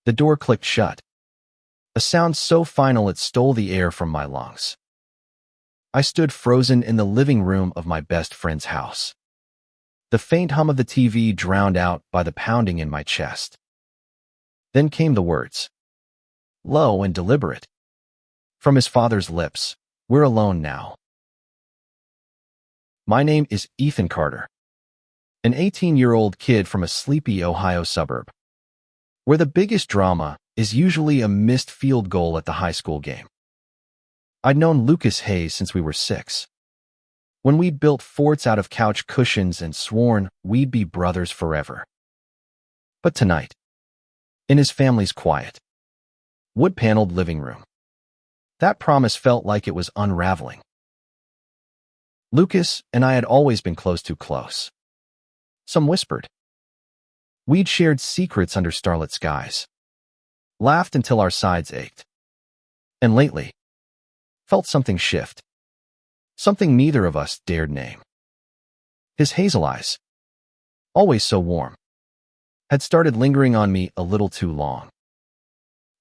The door clicked shut, a sound so final it stole the air from my lungs. I stood frozen in the living room of my best friend's house. The faint hum of the TV drowned out by the pounding in my chest. Then came the words, low and deliberate, from his father's lips, "We're alone now." My name is Ethan Carter, an 18-year-old kid from a sleepy Ohio suburb, where the biggest drama is usually a missed field goal at the high school game. I'd known Lucas Hayes since we were 6, when we'd built forts out of couch cushions and sworn we'd be brothers forever. But tonight, in his family's quiet, wood-paneled living room, that promise felt like it was unraveling. Lucas and I had always been close too close. Some whispered. We'd shared secrets under starlit skies, laughed until our sides ached. And lately, felt something shift, something neither of us dared name. His hazel eyes, always so warm, had started lingering on me a little too long.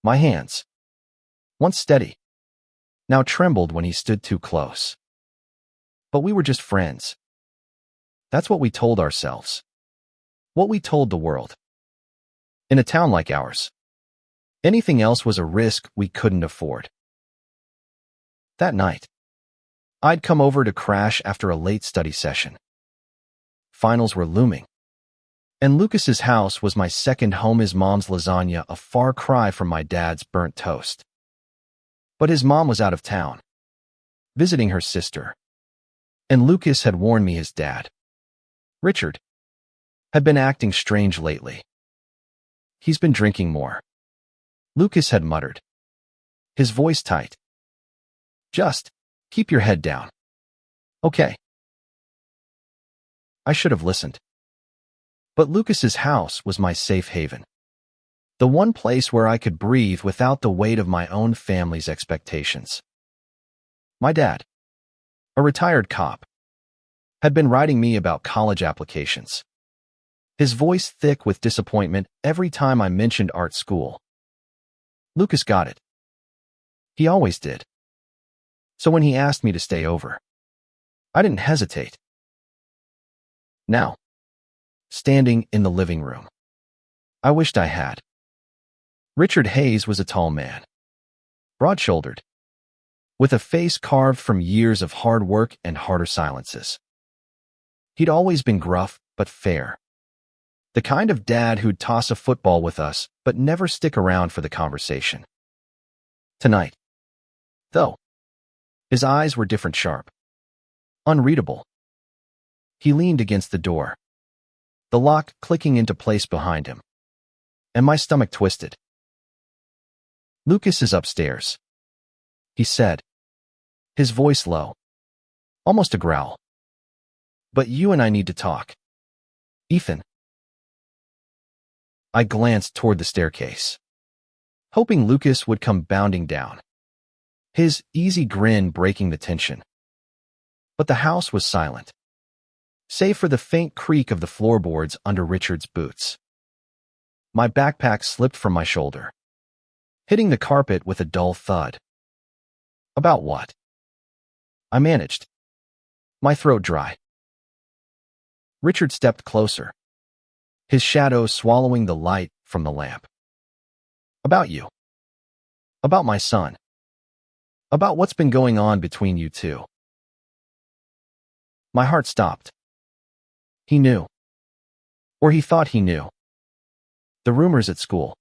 My hands, once steady, now trembled when he stood too close. But we were just friends. That's what we told ourselves. What we told the world. In a town like ours, anything else was a risk we couldn't afford. That night, I'd come over to crash after a late study session. Finals were looming, and Lucas's house was my second home. His mom's lasagna, a far cry from my dad's burnt toast. But his mom was out of town, visiting her sister, and Lucas had warned me his dad, Richard, had been acting strange lately. He's been drinking more, Lucas had muttered, his voice tight. Just keep your head down. Okay. I should have listened. But Lucas's house was my safe haven, the one place where I could breathe without the weight of my own family's expectations. My dad, a retired cop, had been writing me about college applications, his voice thick with disappointment every time I mentioned art school. Lucas got it. He always did. So when he asked me to stay over, I didn't hesitate. Now, standing in the living room, I wished I had. Richard Hayes was a tall man, broad-shouldered, with a face carved from years of hard work and harder silences. He'd always been gruff but fair, the kind of dad who'd toss a football with us but never stick around for the conversation. Tonight, though, his eyes were different, sharp, unreadable. He leaned against the door, the lock clicking into place behind him, and my stomach twisted. Lucas is upstairs, he said, his voice low, almost a growl. But you and I need to talk. Ethan. I glanced toward the staircase, hoping Lucas would come bounding down, his easy grin breaking the tension. But the house was silent, save for the faint creak of the floorboards under Richard's boots. My backpack slipped from my shoulder, hitting the carpet with a dull thud. About what? I managed, my throat dry. Richard stepped closer, his shadow swallowing the light from the lamp. About you. About my son. About what's been going on between you two. My heart stopped. He knew. Or he thought he knew. The rumors at school.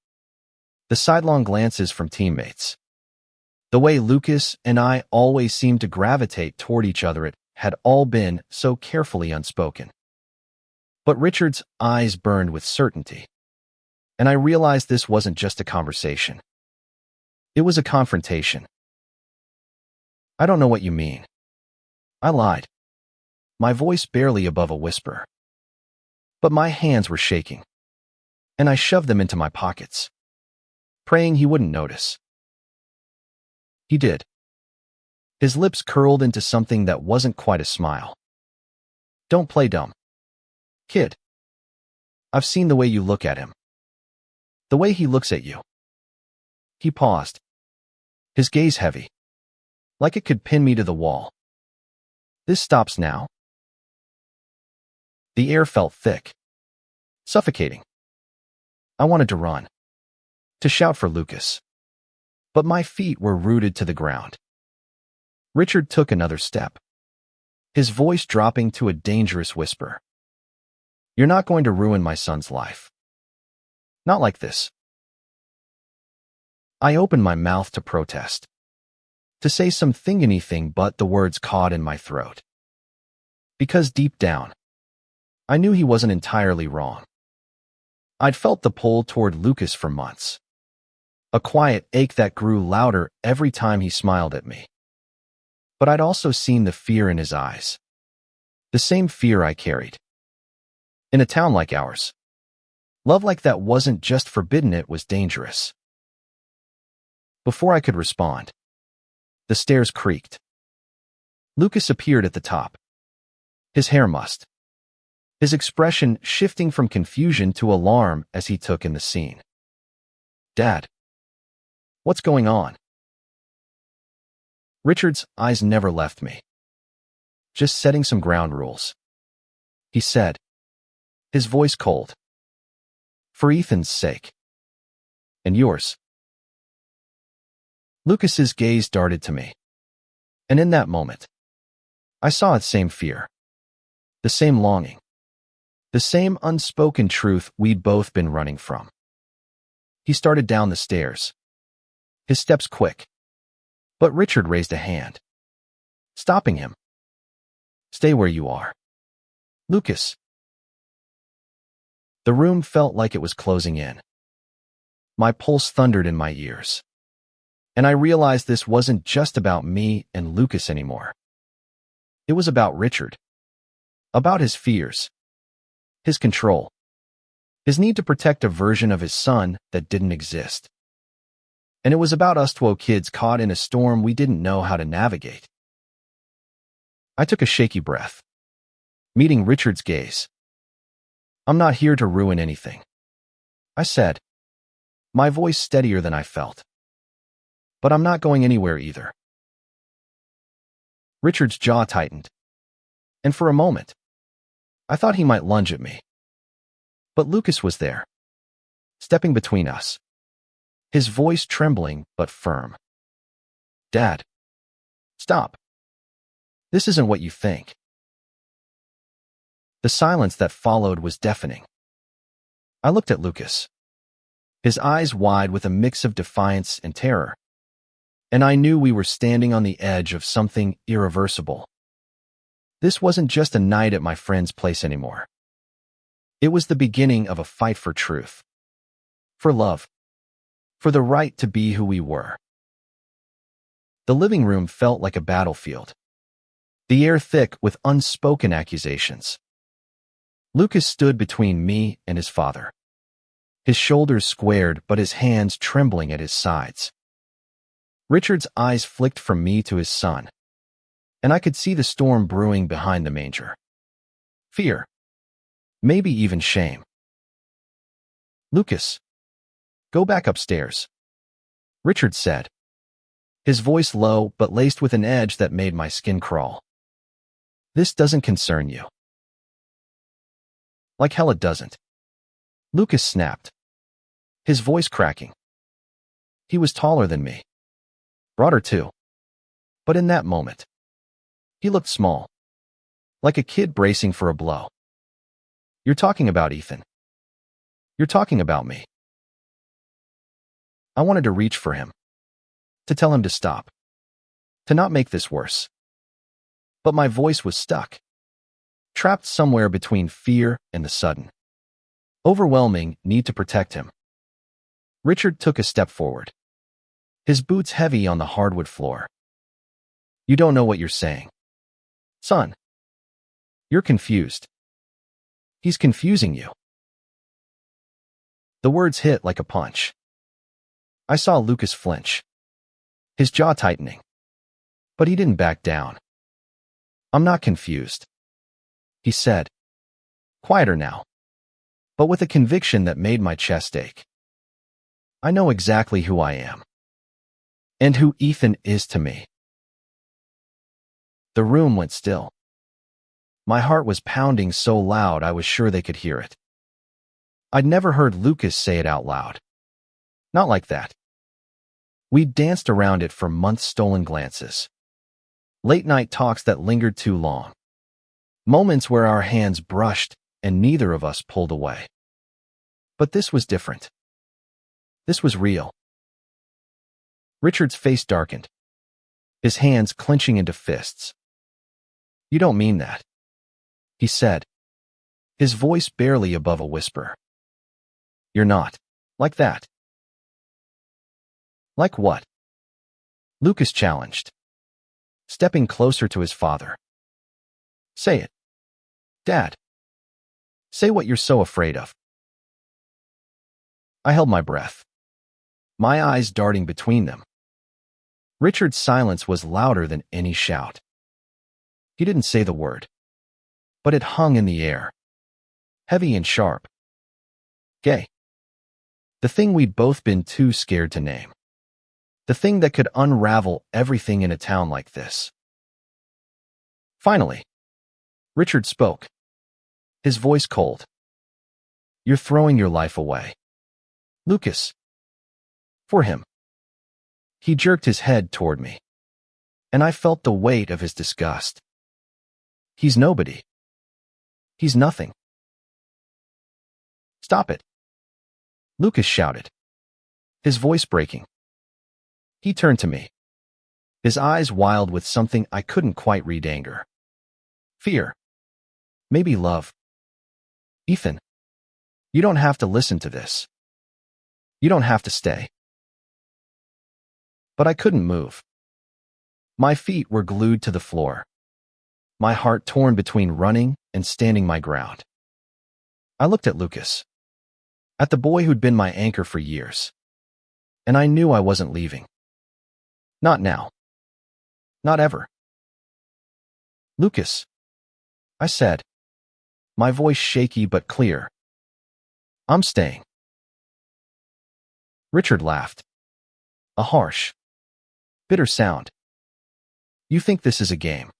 The sidelong glances from teammates. The way Lucas and I always seemed to gravitate toward each other, it had all been so carefully unspoken. But Richard's eyes burned with certainty, and I realized this wasn't just a conversation. It was a confrontation. I don't know what you mean. I lied, my voice barely above a whisper. But my hands were shaking, and I shoved them into my pockets, praying he wouldn't notice. He did. His lips curled into something that wasn't quite a smile. Don't play dumb, kid. I've seen the way you look at him. The way he looks at you. He paused, his gaze heavy, like it could pin me to the wall. This stops now. The air felt thick, suffocating. I wanted to run, to shout for Lucas, but my feet were rooted to the ground. Richard took another step, his voice dropping to a dangerous whisper. You're not going to ruin my son's life. Not like this. I opened my mouth to protest, to say anything but the words caught in my throat. Because deep down, I knew he wasn't entirely wrong. I'd felt the pull toward Lucas for months, a quiet ache that grew louder every time he smiled at me. But I'd also seen the fear in his eyes, the same fear I carried. In a town like ours, love like that wasn't just forbidden, it was dangerous. Before I could respond, the stairs creaked. Lucas appeared at the top, his hair mussed, his expression shifting from confusion to alarm as he took in the scene. Dad, what's going on? Richard's eyes never left me. Just setting some ground rules, he said, his voice cold. For Ethan's sake. And yours. Lucas's gaze darted to me, and in that moment, I saw the same fear, the same longing, the same unspoken truth we'd both been running from. He started down the stairs, his steps quick, but Richard raised a hand, stopping him. Stay where you are. Lucas. The room felt like it was closing in. My pulse thundered in my ears, and I realized this wasn't just about me and Lucas anymore. It was about Richard, about his fears, his control, his need to protect a version of his son that didn't exist. And it was about us 2 kids caught in a storm we didn't know how to navigate. I took a shaky breath, meeting Richard's gaze. I'm not here to ruin anything, I said, my voice steadier than I felt. But I'm not going anywhere either. Richard's jaw tightened, and for a moment, I thought he might lunge at me. But Lucas was there, stepping between us, his voice trembling but firm. Dad, stop. This isn't what you think. The silence that followed was deafening. I looked at Lucas, his eyes wide with a mix of defiance and terror, and I knew we were standing on the edge of something irreversible. This wasn't just a night at my friend's place anymore. It was the beginning of a fight for truth, for love, for the right to be who we were. The living room felt like a battlefield, the air thick with unspoken accusations. Lucas stood between me and his father, his shoulders squared but his hands trembling at his sides. Richard's eyes flicked from me to his son, and I could see the storm brewing behind the manger. Fear, maybe even shame. Lucas, go back upstairs, Richard said, his voice low but laced with an edge that made my skin crawl. This doesn't concern you. Like hell it doesn't. Lucas snapped, his voice cracking. He was taller than me, broader too. But in that moment, he looked small, like a kid bracing for a blow. You're talking about Ethan. You're talking about me. I wanted to reach for him, to tell him to stop, to not make this worse. But my voice was stuck, trapped somewhere between fear and the sudden, overwhelming need to protect him. Richard took a step forward, his boots heavy on the hardwood floor. You don't know what you're saying. Son, you're confused. He's confusing you. The words hit like a punch. I saw Lucas flinch, his jaw tightening. But he didn't back down. I'm not confused, he said, quieter now, but with a conviction that made my chest ache. I know exactly who I am. and who Ethan is to me. The room went still. My heart was pounding so loud I was sure they could hear it. I'd never heard Lucas say it out loud. Not like that. We'd danced around it for months, stolen glances. Late-night talks that lingered too long. Moments where our hands brushed and neither of us pulled away. But this was different. This was real. Richard's face darkened, his hands clenching into fists. "You don't mean that," he said, his voice barely above a whisper. "You're not like that." "Like what?" Lucas challenged, stepping closer to his father. "Say it, Dad. Say what you're so afraid of." I held my breath, my eyes darting between them. Richard's silence was louder than any shout. He didn't say the word, but it hung in the air, heavy and sharp. Gay. The thing we'd both been too scared to name. The thing that could unravel everything in a town like this. Finally, Richard spoke, his voice cold. "You're throwing your life away, Lucas. For him." He jerked his head toward me, and I felt the weight of his disgust. "He's nobody. He's nothing." "Stop it," Lucas shouted, his voice breaking. He turned to me, his eyes wild with something I couldn't quite read: anger, fear, maybe love. "Ethan, you don't have to listen to this. You don't have to stay." But I couldn't move. My feet were glued to the floor, my heart torn between running and standing my ground. I looked at Lucas, at the boy who'd been my anchor for years, and I knew I wasn't leaving. Not now. Not ever. "Lucas," I said, my voice shaky but clear, "I'm staying." Richard laughed, a harsh, bitter sound. "You think this is a game?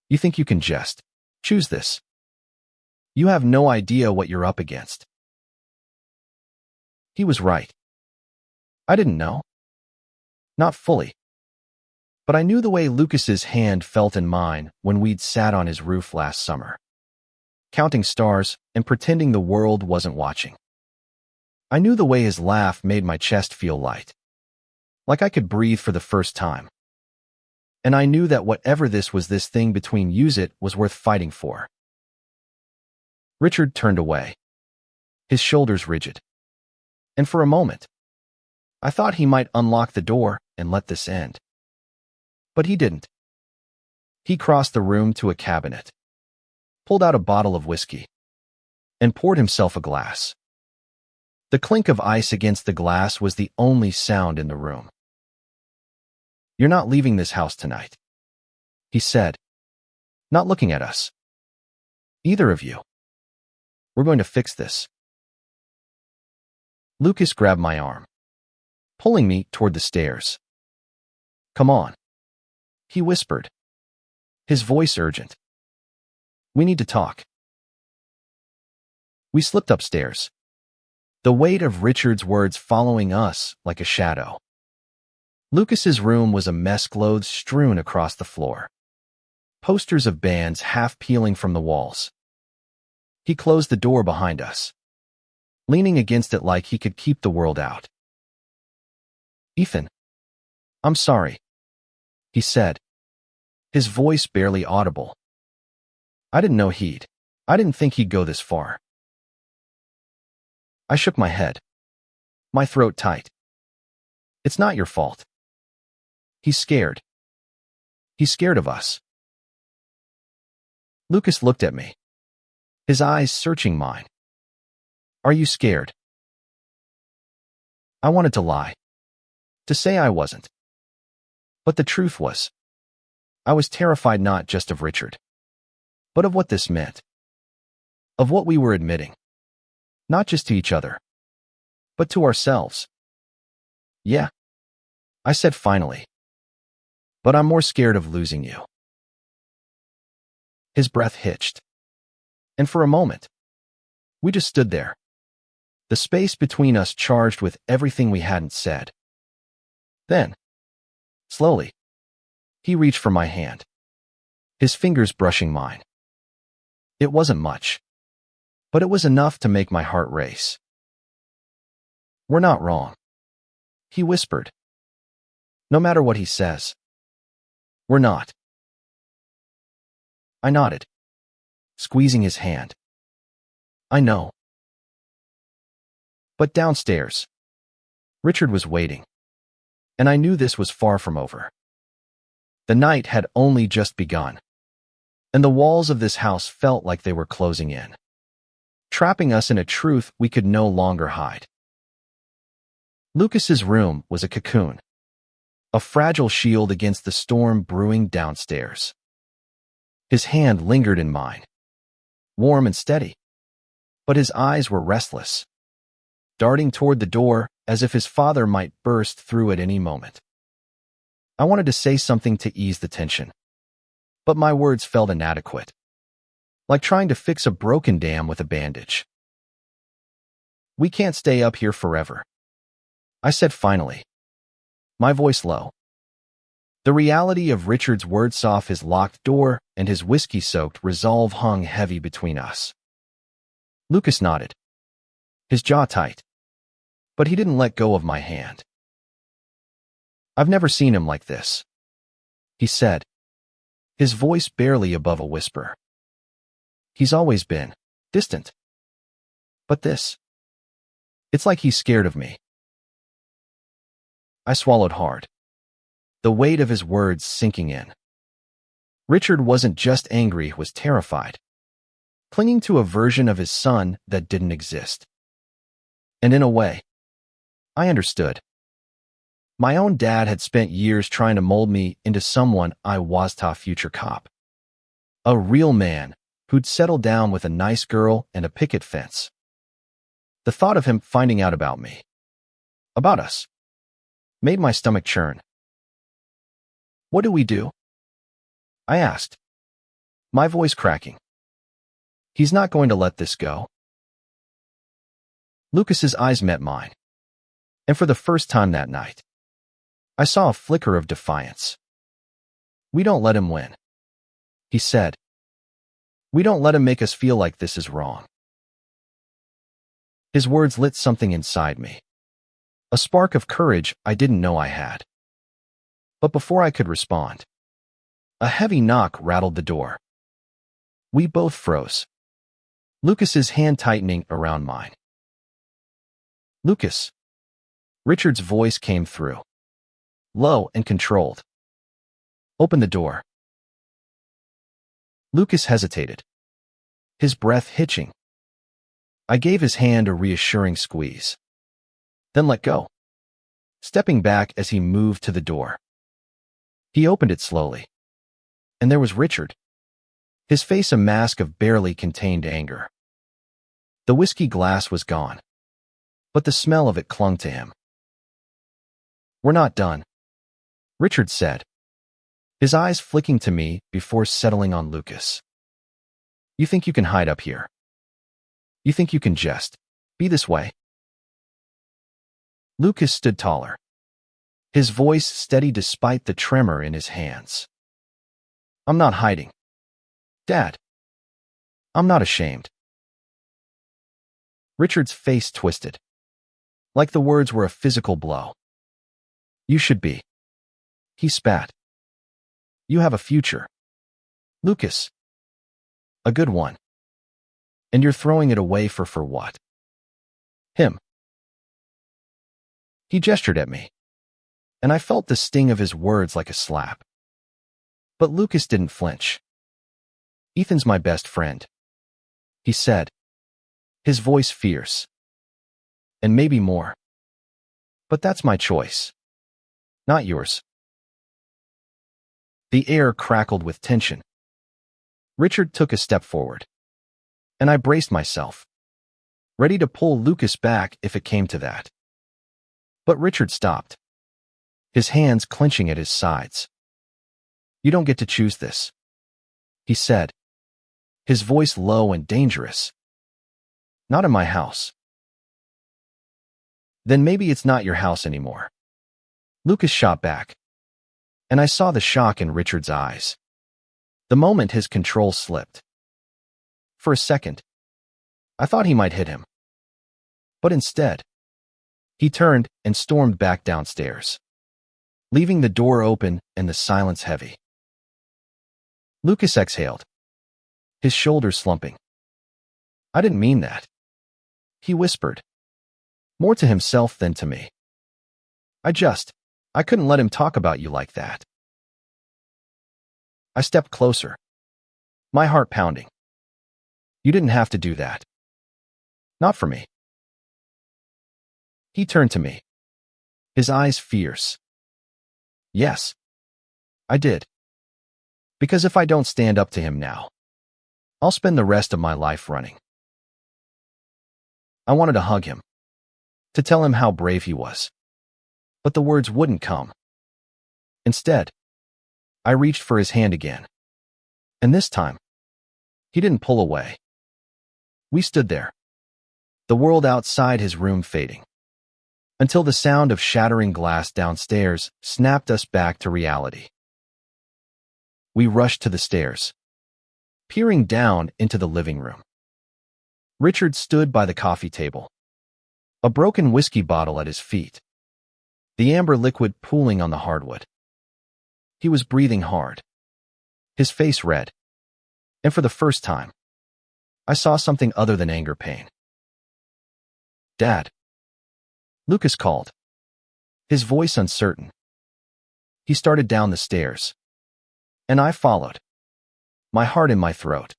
You think you can just choose this? You have no idea what you're up against." He was right. I didn't know. Not fully. But I knew the way Lucas's hand felt in mine when we'd sat on his roof last summer, counting stars and pretending the world wasn't watching. I knew the way his laugh made my chest feel light, like I could breathe for the first time. And I knew that whatever this thing between it was worth fighting for. Richard turned away, his shoulders rigid. And for a moment, I thought he might unlock the door and let this end. But he didn't. He crossed the room to a cabinet, pulled out a bottle of whiskey, and poured himself a glass. The clink of ice against the glass was the only sound in the room. "You're not leaving this house tonight," he said, not looking at us. "Either of you. We're going to fix this." Lucas grabbed my arm, pulling me toward the stairs. "Come on," he whispered, his voice urgent. "We need to talk." We slipped upstairs, the weight of Richard's words following us like a shadow. Lucas's room was a mess, clothes strewn across the floor, posters of bands half peeling from the walls. He closed the door behind us, leaning against it like he could keep the world out. "Ethan, I'm sorry," he said, his voice barely audible. I didn't think he'd go this far." I shook my head, my throat tight. "It's not your fault. He's scared. He's scared of us." Lucas looked at me, his eyes searching mine. "Are you scared?" I wanted to lie, to say I wasn't. But the truth was, I was terrified not just of Richard, but of what this meant, of what we were admitting, not just to each other, but to ourselves. Yeah, I said finally. But I'm more scared of losing you. His breath hitched. And for a moment, we just stood there. The space between us charged with everything we hadn't said. Then, slowly, he reached for my hand, his fingers brushing mine. It wasn't much, but it was enough to make my heart race. We're not wrong, he whispered. No matter what he says, we're not. I nodded, squeezing his hand. I know. But downstairs, Richard was waiting, and I knew this was far from over. The night had only just begun, and the walls of this house felt like they were closing in, trapping us in a truth we could no longer hide. Lucas's room was a cocoon, a fragile shield against the storm brewing downstairs. His hand lingered in mine, warm and steady, but his eyes were restless, darting toward the door as if his father might burst through at any moment. I wanted to say something to ease the tension, but my words felt inadequate, like trying to fix a broken dam with a bandage. We can't stay up here forever, I said finally, my voice low. The reality of Richard's words off his locked door and his whiskey-soaked resolve hung heavy between us. Lucas nodded, his jaw tight, but he didn't let go of my hand. I've never seen him like this, he said, his voice barely above a whisper. He's always been distant. But this, it's like he's scared of me. I swallowed hard, the weight of his words sinking in. Richard wasn't just angry, he was terrified, clinging to a version of his son that didn't exist. And in a way, I understood. My own dad had spent years trying to mold me into someone I was, a future cop. A real man who'd settled down with a nice girl and a picket fence. The thought of him finding out about me, about us, made my stomach churn. What do we do? I asked, my voice cracking. He's not going to let this go. Lucas's eyes met mine, and for the first time that night, I saw a flicker of defiance. We don't let him win, he said. We don't let him make us feel like this is wrong. His words lit something inside me, a spark of courage I didn't know I had. But before I could respond, a heavy knock rattled the door. We both froze, Lucas's hand tightening around mine. Lucas. Richard's voice came through, low and controlled. Open the door. Lucas hesitated, his breath hitching. I gave his hand a reassuring squeeze, then let go, stepping back as he moved to the door. He opened it slowly, and there was Richard, his face a mask of barely contained anger. The whiskey glass was gone, but the smell of it clung to him. We're not done, Richard said, his eyes flicking to me before settling on Lucas. You think you can hide up here? You think you can just be this way? Lucas stood taller, his voice steady despite the tremor in his hands. I'm not hiding, Dad. I'm not ashamed. Richard's face twisted, like the words were a physical blow. You should be. He spat. You have a future, Lucas. A good one. And you're throwing it away for what? Him. He gestured at me, and I felt the sting of his words like a slap. But Lucas didn't flinch. Ethan's my best friend, he said, his voice fierce. And maybe more. But that's my choice, not yours. The air crackled with tension. Richard took a step forward, and I braced myself, ready to pull Lucas back if it came to that. But Richard stopped, his hands clenching at his sides. "You don't get to choose this," he said, his voice low and dangerous. "Not in my house." "Then maybe it's not your house anymore," Lucas shot back, and I saw the shock in Richard's eyes. The moment his control slipped. For a second, I thought he might hit him. But instead, he turned and stormed back downstairs, leaving the door open and the silence heavy. Lucas exhaled, his shoulders slumping. "I didn't mean that," he whispered, more to himself than to me. I couldn't let him talk about you like that." I stepped closer, my heart pounding. "You didn't have to do that. Not for me." He turned to me, his eyes fierce. "Yes, I did. Because if I don't stand up to him now, I'll spend the rest of my life running." I wanted to hug him, to tell him how brave he was. But the words wouldn't come. Instead, I reached for his hand again. And this time, he didn't pull away. We stood there, the world outside his room fading, until the sound of shattering glass downstairs snapped us back to reality. We rushed to the stairs, peering down into the living room. Richard stood by the coffee table, a broken whiskey bottle at his feet, the amber liquid pooling on the hardwood. He was breathing hard, his face red, and for the first time, I saw something other than anger pain. "Dad," Lucas called, his voice uncertain. He started down the stairs, and I followed, my heart in my throat.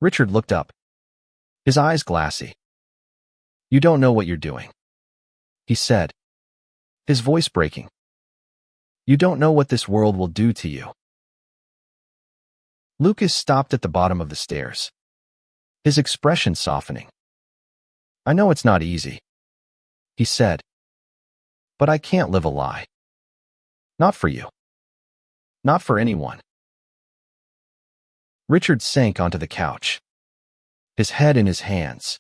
Richard looked up, his eyes glassy. "You don't know what you're doing," he said, his voice breaking. "You don't know what this world will do to you." Lucas stopped at the bottom of the stairs, his expression softening. "I know it's not easy," he said, "but I can't live a lie. Not for you. Not for anyone." Richard sank onto the couch, his head in his hands.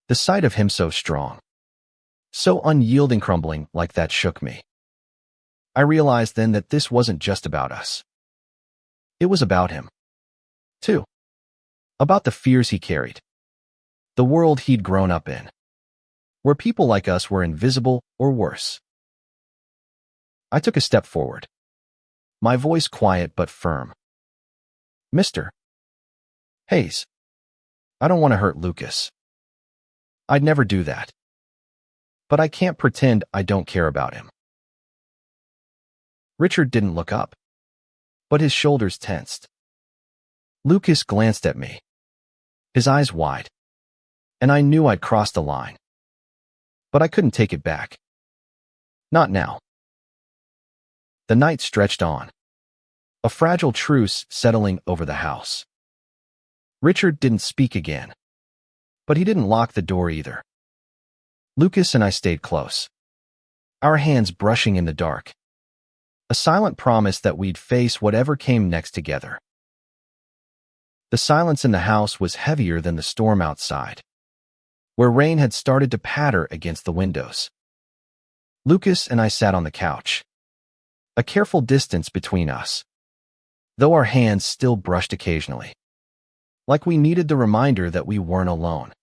The sight of him so strong, so unyielding, crumbling like that shook me. I realized then that this wasn't just about us. It was about him, too. About the fears he carried, the world he'd grown up in, where people like us were invisible or worse. I took a step forward, my voice quiet but firm. "Mr. Hayes, I don't want to hurt Lucas. I'd never do that. But I can't pretend I don't care about him." Richard didn't look up, but his shoulders tensed. Lucas glanced at me, his eyes wide, and I knew I'd crossed the line. But I couldn't take it back. Not now. The night stretched on, a fragile truce settling over the house. Richard didn't speak again, but he didn't lock the door either. Lucas and I stayed close, our hands brushing in the dark, a silent promise that we'd face whatever came next together. The silence in the house was heavier than the storm outside, where rain had started to patter against the windows. Lucas and I sat on the couch, a careful distance between us, though our hands still brushed occasionally, like we needed the reminder that we weren't alone.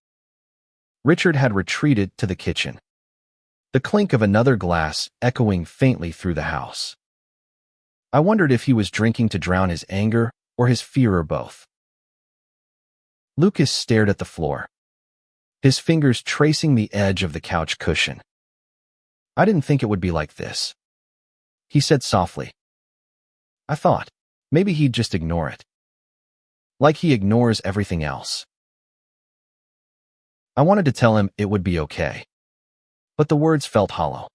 Richard had retreated to the kitchen, the clink of another glass echoing faintly through the house. I wondered if he was drinking to drown his anger or his fear or both. Lucas stared at the floor, his fingers tracing the edge of the couch cushion. "I didn't think it would be like this," he said softly. I thought maybe he'd just ignore it, like he ignores everything else. I wanted to tell him it would be okay, but the words felt hollow.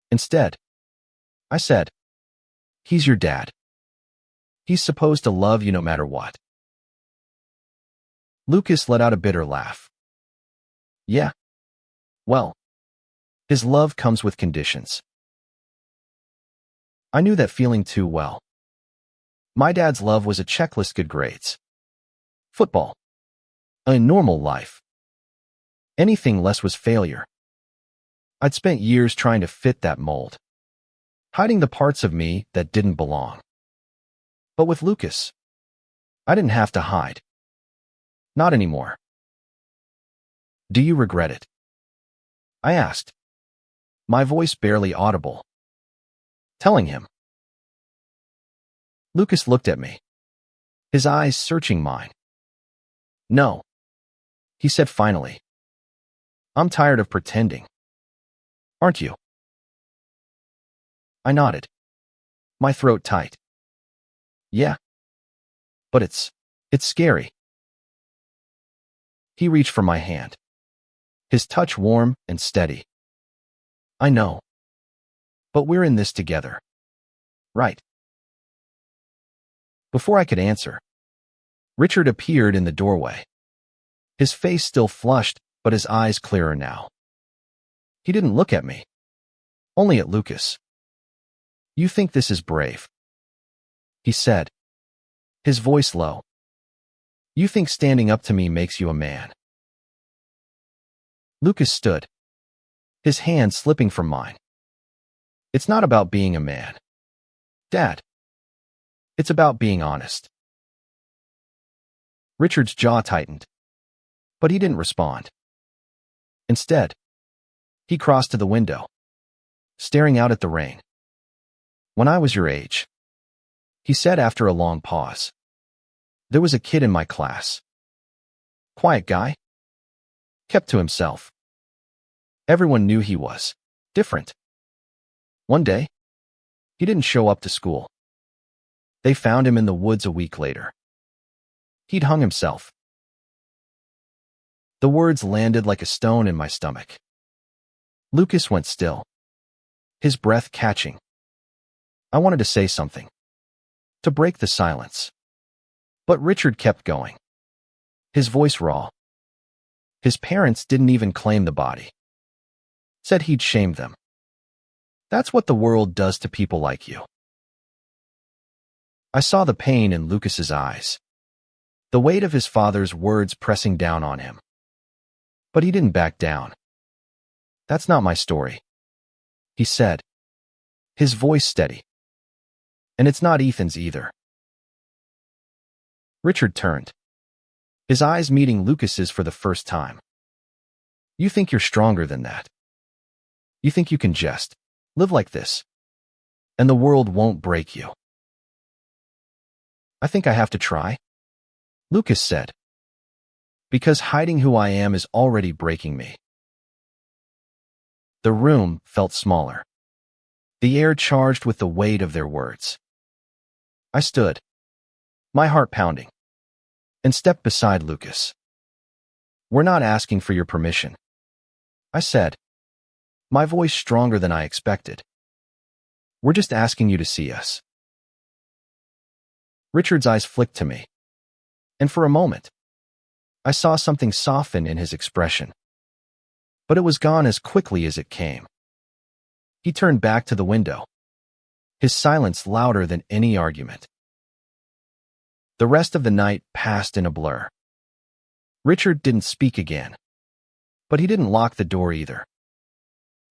Instead, I said, "He's your dad. He's supposed to love you no matter what." Lucas let out a bitter laugh. "Yeah, well, His love comes with conditions. I knew that feeling too well. My dad's love was a checklist: good grades, football, a normal life. Anything less was failure. I'd spent years trying to fit that mold, hiding the parts of me that didn't belong. But with Lucas, I didn't have to hide. Not anymore. Do you regret it? I asked, my voice barely audible. Telling him. Lucas looked at me, his eyes searching mine. No, he said finally. I'm tired of pretending. Aren't you? I nodded, my throat tight. Yeah. But it's scary. He reached for my hand, his touch warm and steady. I know. But we're in this together. Right? Before I could answer, Richard appeared in the doorway. His face still flushed, but his eyes clearer now. He didn't look at me, only at Lucas. You think this is brave? He said, his voice low. You think standing up to me makes you a man? Lucas stood, his hand slipping from mine. It's not about being a man, Dad. It's about being honest. Richard's jaw tightened, but he didn't respond. Instead, he crossed to the window, staring out at the rain. When I was your age, he said after a long pause, there was a kid in my class. Quiet guy. Kept to himself. Everyone knew he was different. One day, he didn't show up to school. They found him in the woods a week later. He'd hung himself. The words landed like a stone in my stomach. Lucas went still, his breath catching. I wanted to say something, to break the silence. But Richard kept going, his voice raw. His parents didn't even claim the body. Said he'd shamed them. That's what the world does to people like you. I saw the pain in Lucas's eyes, the weight of his father's words pressing down on him. But he didn't back down. That's not my story, he said, his voice steady. And it's not Ethan's either. Richard turned, his eyes meeting Lucas's for the first time. You think you're stronger than that. You think you can just live like this, and the world won't break you. I think I have to try, Lucas said, because hiding who I am is already breaking me. The room felt smaller, the air charged with the weight of their words. I stood, my heart pounding, and stepped beside Lucas. We're not asking for your permission, I said, my voice stronger than I expected. We're just asking you to see us. Richard's eyes flicked to me, and for a moment, I saw something soften in his expression. But it was gone as quickly as it came. He turned back to the window, his silence louder than any argument. The rest of the night passed in a blur. Richard didn't speak again, but he didn't lock the door either.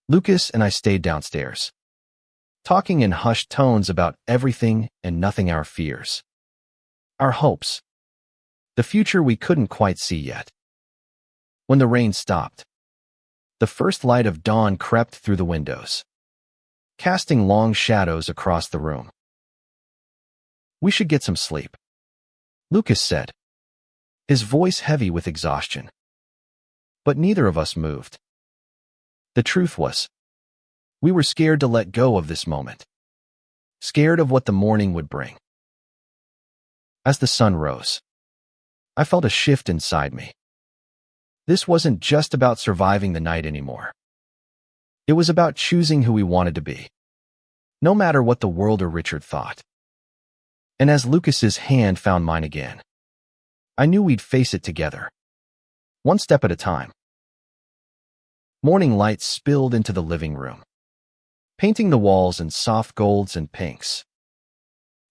Lucas and I stayed downstairs, talking in hushed tones about everything and nothing: our fears, our hopes, the future we couldn't quite see yet. When the rain stopped, the first light of dawn crept through the windows, casting long shadows across the room. We should get some sleep, Lucas said, his voice heavy with exhaustion. But neither of us moved. The truth was, we were scared to let go of this moment, scared of what the morning would bring. As the sun rose, I felt a shift inside me. This wasn't just about surviving the night anymore. It was about choosing who we wanted to be, no matter what the world or Richard thought. And as Lucas's hand found mine again, I knew we'd face it together, one step at a time. Morning light spilled into the living room, painting the walls in soft golds and pinks.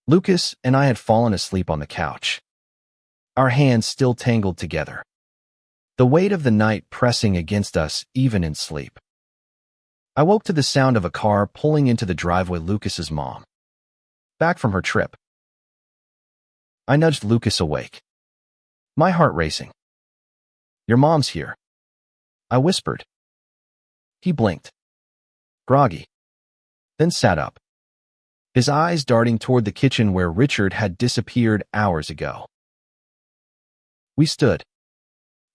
Lucas and I had fallen asleep on the couch, our hands still tangled together, the weight of the night pressing against us even in sleep. I woke to the sound of a car pulling into the driveway. Lucas's mom, back from her trip. I nudged Lucas awake, my heart racing. "Your mom's here," I whispered. He blinked, groggy, then sat up, his eyes darting toward the kitchen where Richard had disappeared hours ago. We stood,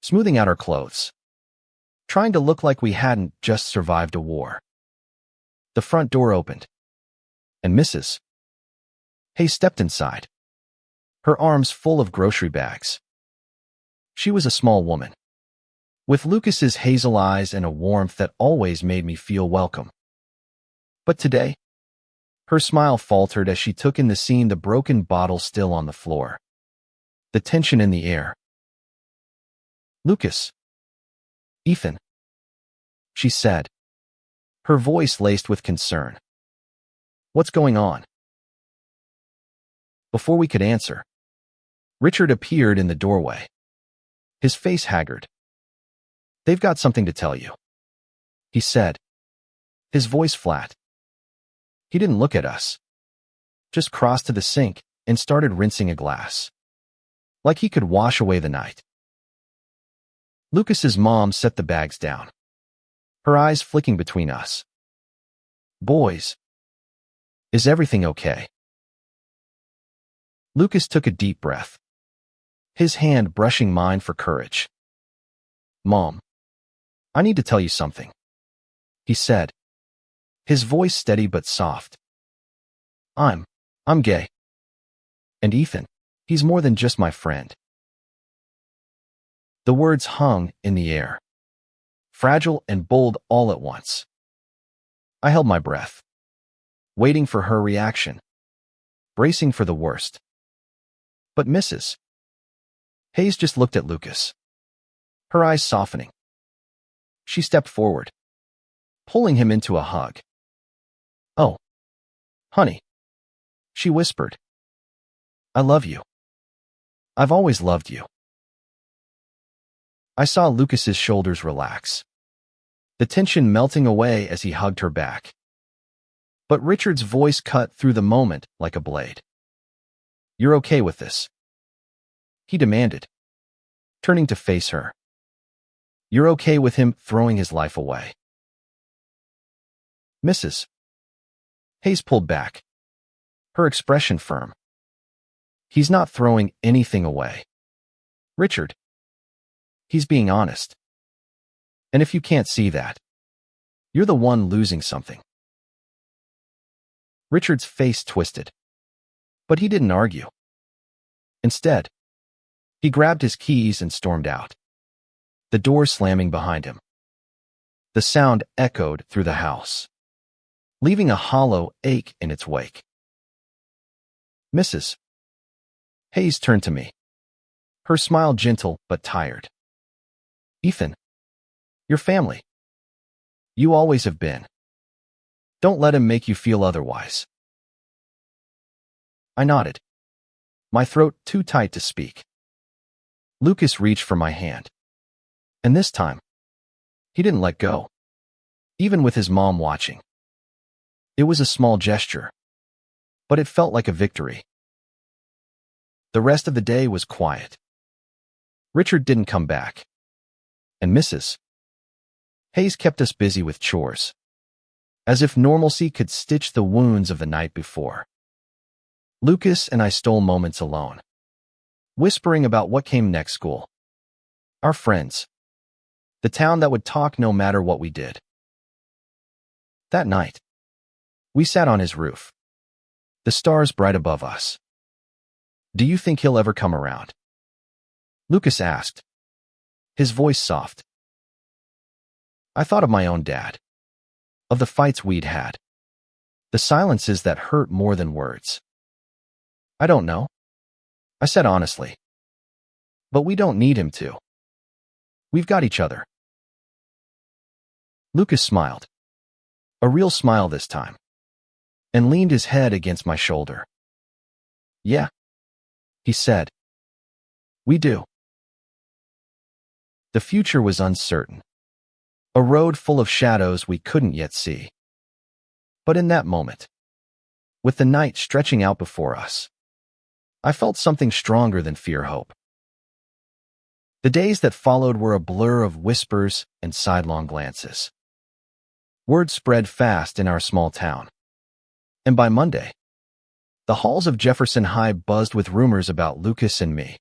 smoothing out our clothes, trying to look like we hadn't just survived a war. The front door opened, and Mrs. Hayes stepped inside, her arms full of grocery bags. She was a small woman, with Lucas's hazel eyes and a warmth that always made me feel welcome. But today, her smile faltered as she took in the scene, the broken bottle still on the floor, the tension in the air. "Lucas. Ethan," she said, her voice laced with concern. "What's going on?" Before we could answer, Richard appeared in the doorway, his face haggard. "They've got something to tell you," he said, his voice flat. He didn't look at us, just crossed to the sink and started rinsing a glass, like he could wash away the night. Lucas's mom set the bags down, her eyes flicking between us. "Boys, is everything okay?" Lucas took a deep breath, his hand brushing mine for courage. "Mom, I need to tell you something," he said, his voice steady but soft. I'm gay. And Ethan, he's more than just my friend." The words hung in the air, fragile and bold all at once. I held my breath, waiting for her reaction, bracing for the worst. But Mrs. Hayes just looked at Lucas, her eyes softening. She stepped forward, pulling him into a hug. "Oh, honey," she whispered. "I love you. I've always loved you." I saw Lucas's shoulders relax, the tension melting away as he hugged her back. But Richard's voice cut through the moment like a blade. "You're okay with this?" he demanded, turning to face her. "You're okay with him throwing his life away?" Mrs. Hayes pulled back, her expression firm. "He's not throwing anything away, Richard. He's being honest. And if you can't see that, you're the one losing something." Richard's face twisted, but he didn't argue. Instead, he grabbed his keys and stormed out, the door slamming behind him. The sound echoed through the house, leaving a hollow ache in its wake. Mrs. Hayes turned to me, her smile gentle but tired. "Ethan, your family. You always have been. Don't let him make you feel otherwise." I nodded, my throat too tight to speak. Lucas reached for my hand, and this time, he didn't let go, even with his mom watching. It was a small gesture, but it felt like a victory. The rest of the day was quiet. Richard didn't come back, and Mrs. Hayes kept us busy with chores, as if normalcy could stitch the wounds of the night before. Lucas and I stole moments alone, whispering about what came next: school, our friends, the town that would talk no matter what we did. That night, we sat on his roof, the stars bright above us. "Do you think he'll ever come around?" Lucas asked, his voice soft. I thought of my own dad, of the fights we'd had, the silences that hurt more than words. "I don't know," I said honestly. "But we don't need him to. We've got each other." Lucas smiled, a real smile this time, and leaned his head against my shoulder. Yeah, he said. We do. The future was uncertain, a road full of shadows we couldn't yet see. But in that moment, with the night stretching out before us, I felt something stronger than fear-hope. The days that followed were a blur of whispers and sidelong glances. Word spread fast in our small town, and by Monday, the halls of Jefferson High buzzed with rumors about Lucas and me.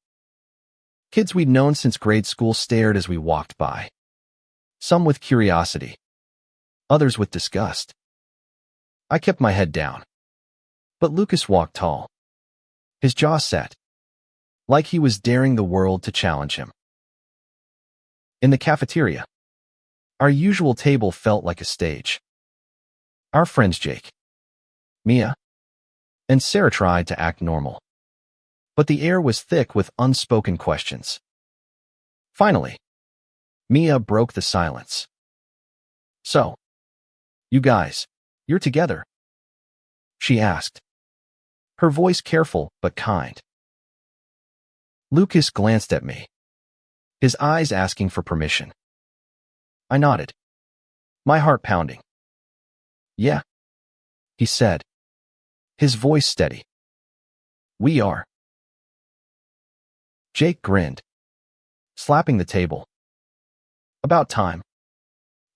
Kids we'd known since grade school stared as we walked by, some with curiosity, others with disgust. I kept my head down, but Lucas walked tall, his jaw set, like he was daring the world to challenge him. In the cafeteria, our usual table felt like a stage. Our friends Jake, Mia, and Sarah tried to act normal, but the air was thick with unspoken questions. Finally, Mia broke the silence. So, you guys, you're together? She asked, her voice careful but kind. Lucas glanced at me, his eyes asking for permission. I nodded, my heart pounding. Yeah, he said, his voice steady. We are. Jake grinned, slapping the table. About time.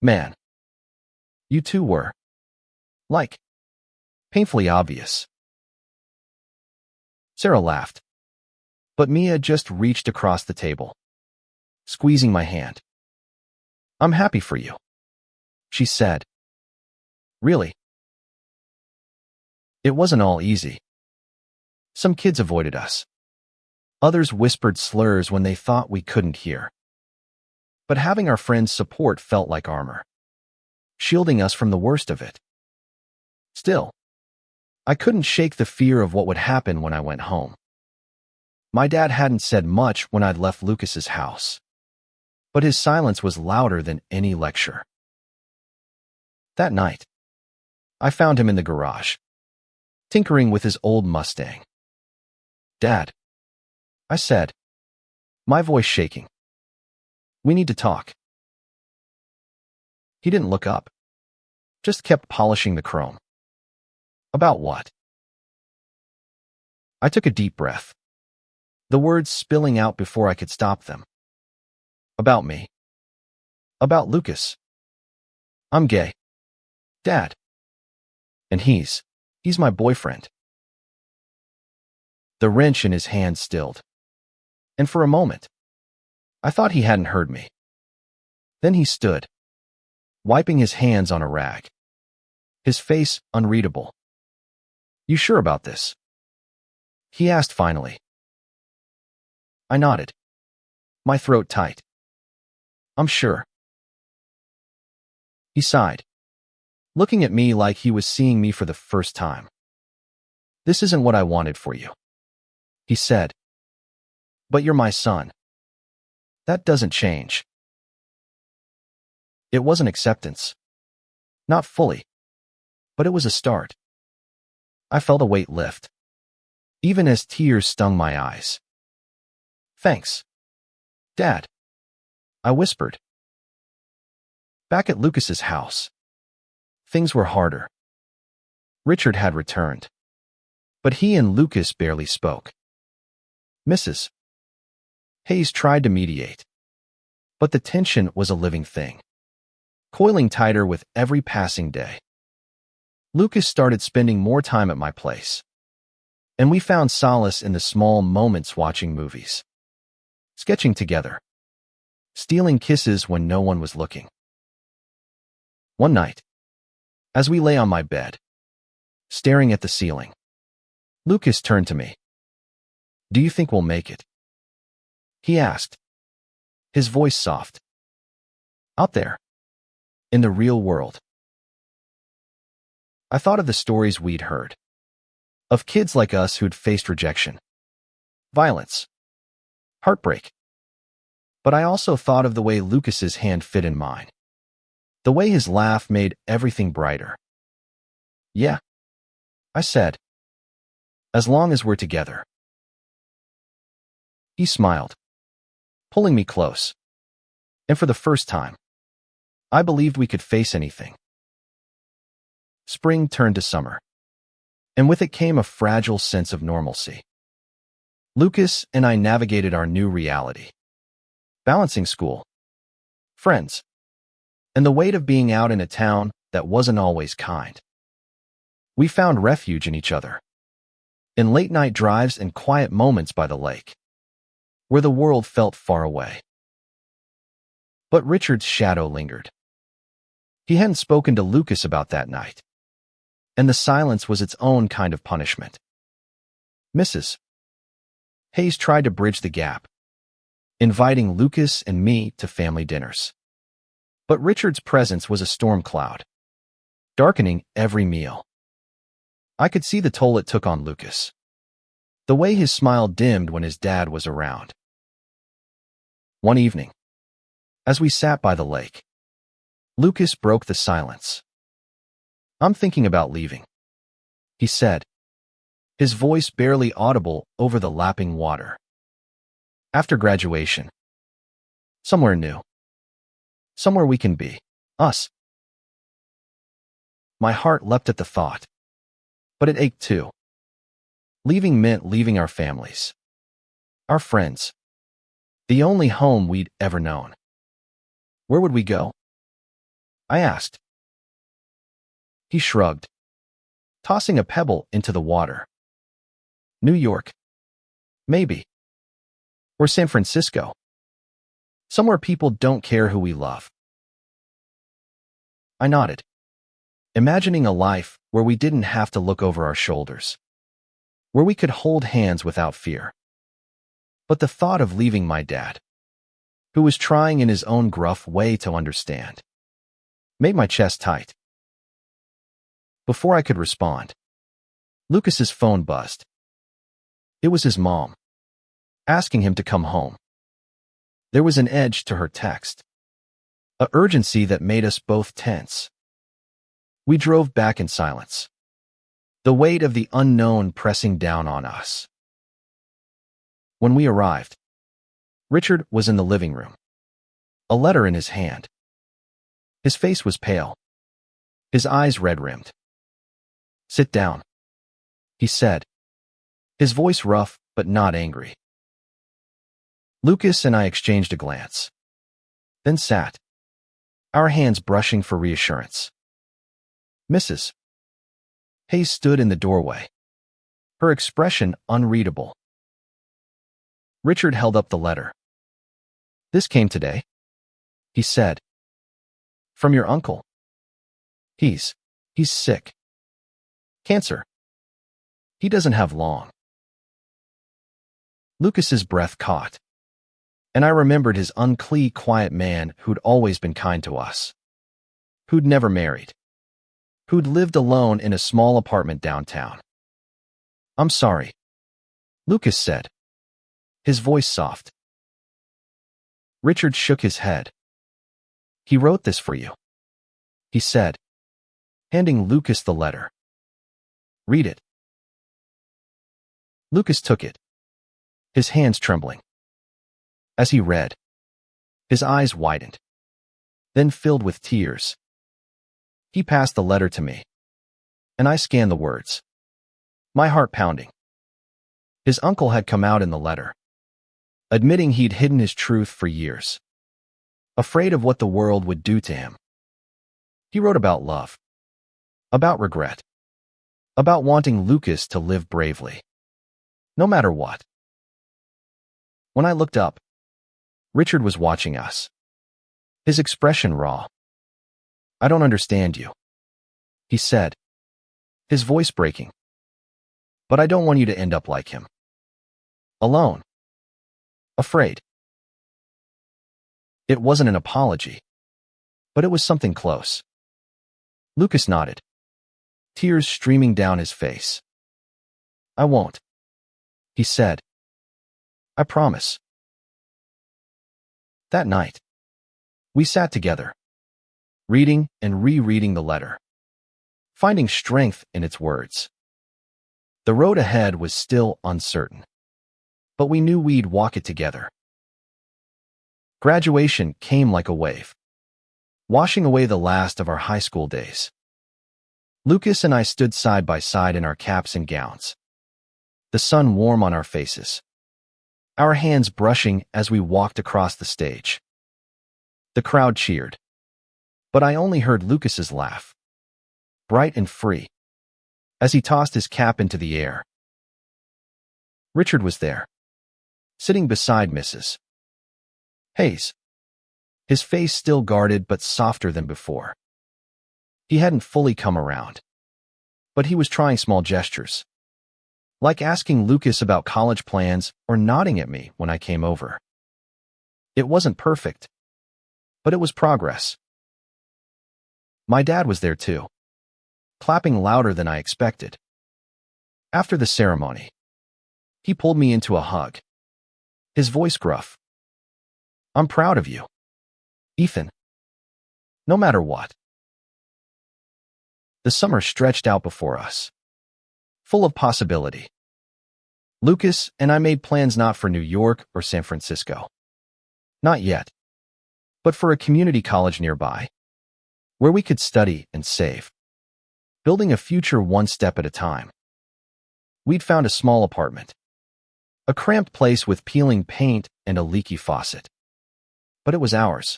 Man. You two were. Like. Painfully obvious. Sarah laughed, but Mia just reached across the table, squeezing my hand. I'm happy for you, she said. Really? It wasn't all easy. Some kids avoided us. Others whispered slurs when they thought we couldn't hear. But having our friends' support felt like armor, shielding us from the worst of it. Still, I couldn't shake the fear of what would happen when I went home. My dad hadn't said much when I'd left Lucas's house, but his silence was louder than any lecture. That night, I found him in the garage, tinkering with his old Mustang. Dad, I said, my voice shaking. We need to talk. He didn't look up, just kept polishing the chrome. About what? I took a deep breath, the words spilling out before I could stop them. About me. About Lucas. I'm gay. Dad. And he's my boyfriend. The wrench in his hand stilled, and for a moment, I thought he hadn't heard me. Then he stood, wiping his hands on a rag, his face unreadable. You sure about this? He asked finally. I nodded, my throat tight. I'm sure. He sighed, looking at me like he was seeing me for the first time. This isn't what I wanted for you, he said. But you're my son. That doesn't change. It wasn't acceptance. Not fully. But it was a start. I felt a weight lift, even as tears stung my eyes. Thanks, Dad, I whispered. Back at Lucas's house, things were harder. Richard had returned, but he and Lucas barely spoke. Mrs. Hayes tried to mediate, but the tension was a living thing, coiling tighter with every passing day. Lucas started spending more time at my place, and we found solace in the small moments watching movies, sketching together, stealing kisses when no one was looking. One night, as we lay on my bed, staring at the ceiling, Lucas turned to me. Do you think we'll make it? He asked, his voice soft. Out there, in the real world. I thought of the stories we'd heard, of kids like us who'd faced rejection, violence, heartbreak. But I also thought of the way Lucas's hand fit in mine, The way his laugh made everything brighter. Yeah, I said. As long as we're together. He smiled, pulling me close. And for the first time, I believed we could face anything. Spring turned to summer, and with it came a fragile sense of normalcy. Lucas and I navigated our new reality, balancing school, friends, and the weight of being out in a town that wasn't always kind. We found refuge in each other, in late-night drives and quiet moments by the lake, where the world felt far away. But Richard's shadow lingered. He hadn't spoken to Lucas about that night, and the silence was its own kind of punishment. Mrs. Hayes tried to bridge the gap, inviting Lucas and me to family dinners. But Richard's presence was a storm cloud, darkening every meal. I could see the toll it took on Lucas, the way his smile dimmed when his dad was around. One evening, as we sat by the lake, Lucas broke the silence. "I'm thinking about leaving," he said, his voice barely audible over the lapping water. "After graduation. Somewhere new. Somewhere we can be us." My heart leapt at the thought, but it ached too. Leaving meant leaving our families, our friends, the only home we'd ever known. Where would we go? I asked. He shrugged, tossing a pebble into the water. New York. Maybe. Or San Francisco. Somewhere people don't care who we love. I nodded, imagining a life where we didn't have to look over our shoulders, where we could hold hands without fear. But the thought of leaving my dad, who was trying in his own gruff way to understand, made my chest tight. Before I could respond, Lucas's phone buzzed. It was his mom, asking him to come home. There was an edge to her text, a urgency that made us both tense. We drove back in silence, the weight of the unknown pressing down on us. When we arrived, Richard was in the living room, a letter in his hand. His face was pale, his eyes red-rimmed. "Sit down," he said, his voice rough but not angry. Lucas and I exchanged a glance, then sat, our hands brushing for reassurance. Mrs. Hayes stood in the doorway, her expression unreadable. Richard held up the letter. "This came today," he said. "From your uncle. He's sick. Cancer. He doesn't have long." Lucas's breath caught, and I remembered his unclean, quiet man who'd always been kind to us, who'd never married, who'd lived alone in a small apartment downtown. "I'm sorry," Lucas said, his voice soft. Richard shook his head. "He wrote this for you," he said, handing Lucas the letter. "Read it." Lucas took it, his hands trembling. As he read, his eyes widened, then filled with tears. He passed the letter to me, and I scanned the words, my heart pounding. His uncle had come out in the letter, admitting he'd hidden his truth for years, afraid of what the world would do to him. He wrote about love, about regret, about wanting Lucas to live bravely, no matter what. When I looked up, Richard was watching us, his expression raw. "I don't understand you," he said, his voice breaking. "But I don't want you to end up like him. Alone. Afraid." It wasn't an apology, but it was something close. Lucas nodded, tears streaming down his face. "I won't," he said. "I promise." That night, we sat together, reading and rereading the letter, finding strength in its words. The road ahead was still uncertain, but we knew we'd walk it together. Graduation came like a wave, washing away the last of our high school days. Lucas and I stood side by side in our caps and gowns, the sun warm on our faces, our hands brushing as we walked across the stage. The crowd cheered, but I only heard Lucas's laugh, bright and free, as he tossed his cap into the air. Richard was there, sitting beside Mrs. Hayes, his face still guarded but softer than before. He hadn't fully come around, but he was trying small gestures, like asking Lucas about college plans or nodding at me when I came over. It wasn't perfect, but it was progress. My dad was there too, clapping louder than I expected. After the ceremony, he pulled me into a hug, his voice gruff. "I'm proud of you, Ethan. No matter what." The summer stretched out before us, full of possibility. Lucas and I made plans not for New York or San Francisco. Not yet, but for a community college nearby, where we could study and save, building a future one step at a time. We'd found a small apartment, a cramped place with peeling paint and a leaky faucet, but it was ours.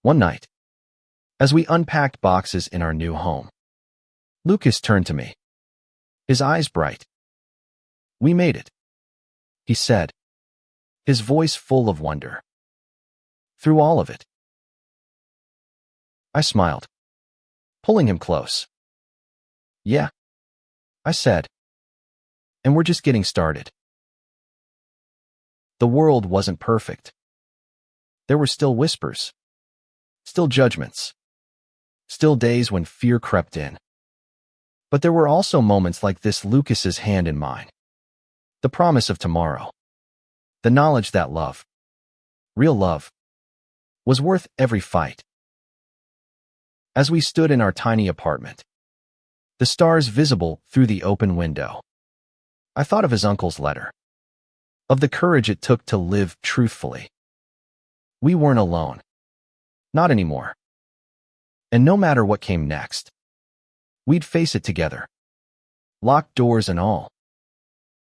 One night, as we unpacked boxes in our new home, Lucas turned to me, his eyes bright. "We made it," he said, his voice full of wonder. "Through all of it." I smiled, pulling him close. "Yeah," I said, "and we're just getting started." The world wasn't perfect. There were still whispers, still judgments, still days when fear crept in. But there were also moments like this: Lucas's hand in mine, the promise of tomorrow, the knowledge that love, real love, was worth every fight. As we stood in our tiny apartment, the stars visible through the open window, I thought of his uncle's letter, of the courage it took to live truthfully. We weren't alone. Not anymore. And no matter what came next, we'd face it together, locked doors and all.